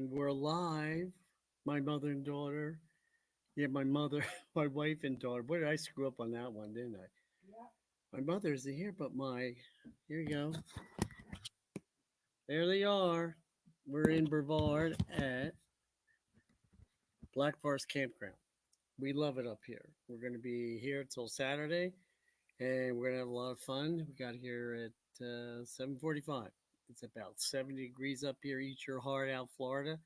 And we're live. My mother and daughter. Yeah, my mother, my wife and daughter. Boy, did I screw up on that one, didn't I? My mother isn't here, but here you go. There they are. We're in Brevard at Black Forest Campground. We love it up here. We're going to be here till Saturday, and we're going to have a lot of fun. We got here at 7:45. It's about 70 degrees up here. Eat your heart out, Florida.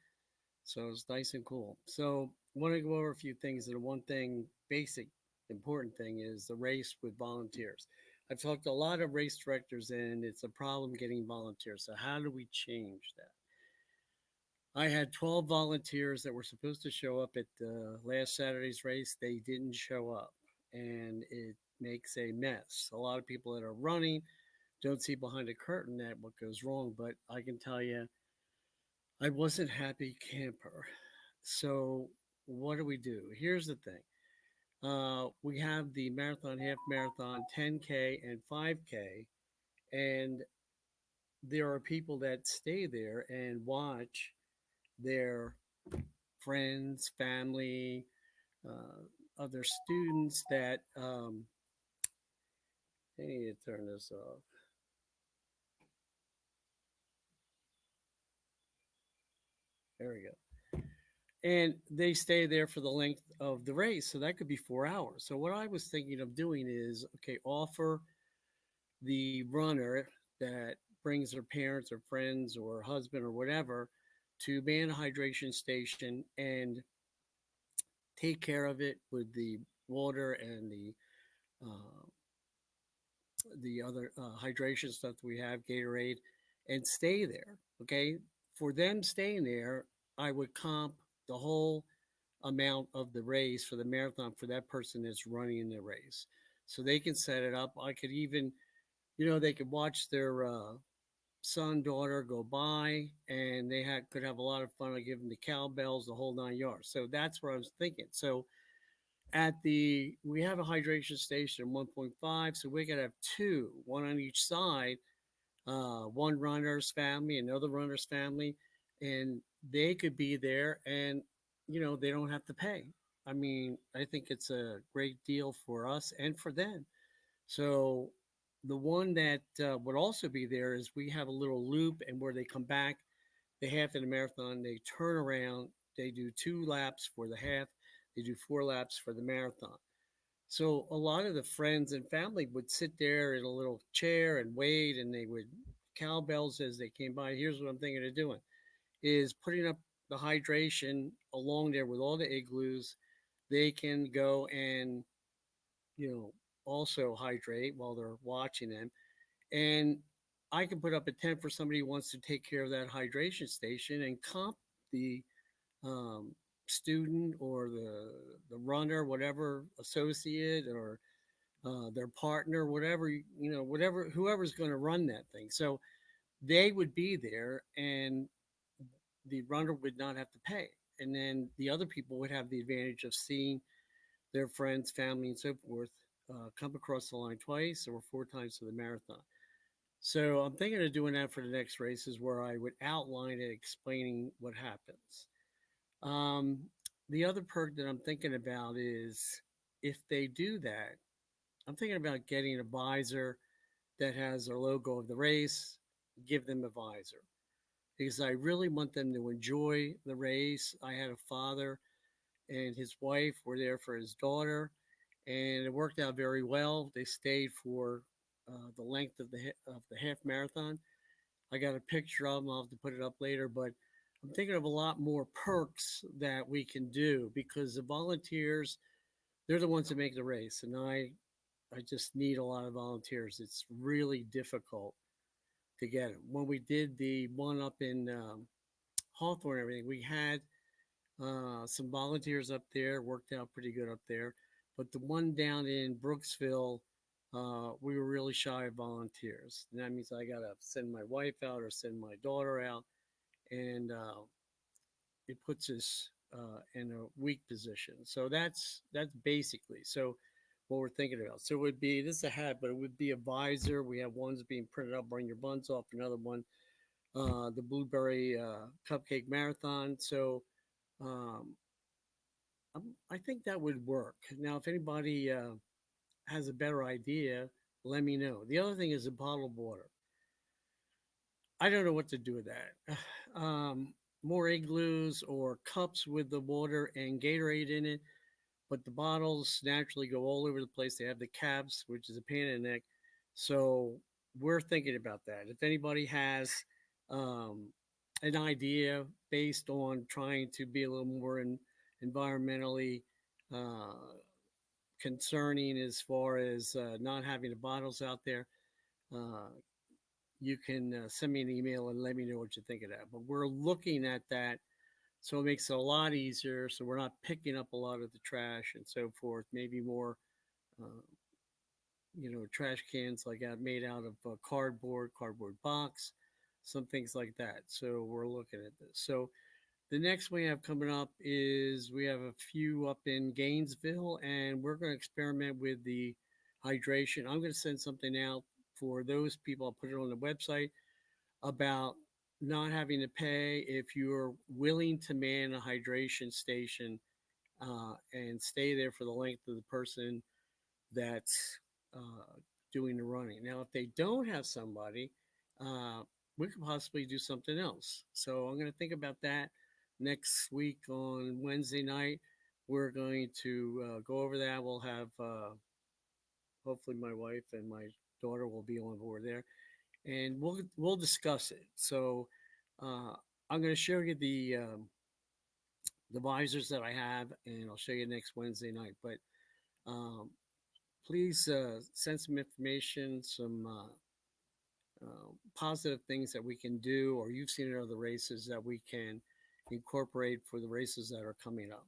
So it's nice and cool. So I want to go over a few things. And the one thing, basic, important thing is the race with volunteers. I've talked to a lot of race directors, and it's a problem getting volunteers. So how do we change that? I had 12 volunteers that were supposed to show up at last Saturday's race. They didn't show up, and it makes a mess. A lot of people that are running don't see behind the curtain that what goes wrong, but I can tell you, I wasn't happy camper. So what do we do? Here's the thing. We have the marathon, half marathon, 10K and 5K, and there are people that stay there and watch their friends, family, other students that I need to turn this off. There we go. And they stay there for the length of the race. So that could be 4 hours. So what I was thinking of doing is okay, offer the runner that brings their parents or friends or husband or whatever to man a hydration station and take care of it with the water and uh, the other hydration stuff that we have, Gatorade, and stay there. Okay, for them staying there, I would comp the whole amount of the race for the marathon for that person that's running the race, so they can set it up. I could even, they could watch their son, daughter go by, and could have a lot of fun. I give them the cowbells, the whole 9 yards. So that's what I was thinking. So we have a hydration station 1.5, so we could have two, one on each side, one runner's family, another runner's family, and they could be there, and they don't have to pay. I mean, I think it's a great deal for us and for them. So the one that would also be there is we have a little loop, and where they come back, the half of the marathon, they turn around, they do 2 laps for the half, they do 4 laps for the marathon. So a lot of the friends and family would sit there in a little chair and wait, and they would cowbells as they came by. Here's what I'm thinking of doing: is putting up the hydration along there with all the igloos. They can go and you know also hydrate while they're watching them, and I can put up a tent for somebody who wants to take care of that hydration station and comp the um, student or the runner, whatever associate or their partner, whatever whatever whoever's going to run that thing. So they would be there, and the runner would not have to pay, and then the other people would have the advantage of seeing their friends, family, and so forth come across the line twice or 4 times for the marathon. So I'm thinking of doing that for the next races where I would outline it, explaining what happens. Um, the other perk that I'm thinking about is if they do that, I'm thinking about getting a visor that has their logo of the race, give them a visor because I really want them to enjoy the race. I had a father and his wife were there for his daughter, and it worked out very well. They stayed for the length of the half marathon. I got a picture of them. I'll have to put it up later, but I'm thinking of a lot more perks that we can do because the volunteers, they're the ones that make the race, and I just need a lot of volunteers. It's really difficult to get them. When we did the one up in Hawthorne and everything, we had some volunteers up there, worked out pretty good up there. But the one down in Brooksville, we were really shy of volunteers. And that means I got to send my wife out or send my daughter out. And it puts us in a weak position. So that's basically so what we're thinking about. So it would be this is a hat, but it would be a visor. We have ones being printed up, bring your buns off. Another one the Blueberry Cupcake Marathon. So um, I think that would work. Now, if anybody has a better idea, let me know. The other thing is a bottled water. I don't know what to do with that. More igloos or cups with the water and Gatorade in it, but the bottles naturally go all over the place. They have the caps, which is a pain in the neck. So we're thinking about that. If anybody has um, an idea based on trying to be a little more environmentally uh, concerning as far as not having the bottles out there, uh, you can send me an email and let me know what you think of that. But we're looking at that, so it makes it a lot easier. So we're not picking up a lot of the trash and so forth. Maybe more, uh, trash cans like made out of cardboard box, some things like that. So we're looking at this. So the next we have coming up is we have a few up in Gainesville, and we're going to experiment with the hydration. I'm going to send something out for those people. I'll put it on the website about not having to pay if you're willing to man a hydration station and stay there for the length of the person that's doing the running. Now, if they don't have somebody, uh, we could possibly do something else. So I'm going to think about that next week on Wednesday night. We're going to go over that. We'll have hopefully my wife and my daughter will be on board there, and we'll discuss it. So uh, I'm going to show you the visors that I have, and I'll show you next Wednesday night. But um, please send some information, some positive things that we can do, or you've seen in other races that we can incorporate for the races that are coming up.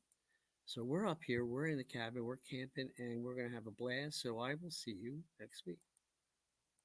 So we're up here, we're in the cabin, we're camping, and we're going to have a blast. So I will see you next week.